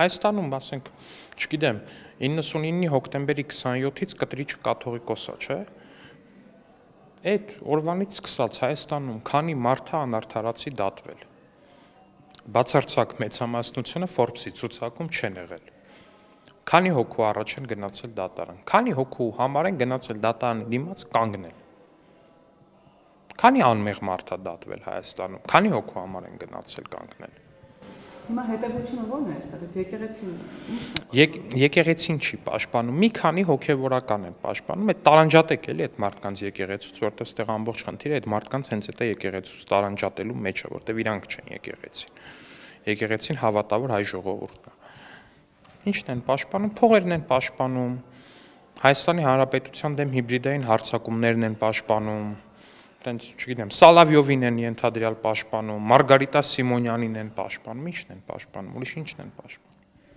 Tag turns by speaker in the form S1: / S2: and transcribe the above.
S1: Հայաստանում, ասենք, չգիտեմ, 99-ի հոկտեմբերի 27-ից կտրիչը կաթողիկոսա, չէ՞։ Այդ օրվանից սկսած Հայաստանում քանի մարդ է անարդարացի դատվել։ Բացարձակ մեծամասնությունը Forbes-ի ցուցակում չեն եղել։ Քանի հոգու առաջ են գնացել դատարան։ Քանի հոգու համար են գնացել դատարանի դիմաց կանգնել։ Քանի անմեղ մարդ է դատվել Հայաստանում։ Քանի հոգու համար են գնացել կանգնել։
S2: Հիմա հետևությունը ո՞րն է այստեղից, եկեղեցին ի՞նչն է։
S1: Եկեղեցին չի պաշտպանում, մի քանի հոգևորական են պաշտպանում, այդ տարանջատեք էլի այդ մարդկանց եկեղեցուց, որտեղ ստեղ ամբողջ խնդիրը այդ մարդկանց հենց այդ եկեղեցուց տարանջատելու մեջ է, որտեղ իրանք չեն եկեղեցին։ Եկեղեցին հավատավոր հայ ժողովուրդն է։ Ինչն են պաշտպանում, փողերն են պաշտպանում, Հայաստանի Հանրապետության դեմ հիբրիդային հարձակումներն են պաշտպանում, տենց, չգիտեմ, Սալավյովին են ենթադրյալ պաշտպանում, Մարգարիտա Սիմոնյանին են պաշտպանում, ի՞նչն են պաշտպանում, ուրիշ ի՞նչն են պաշտպանում։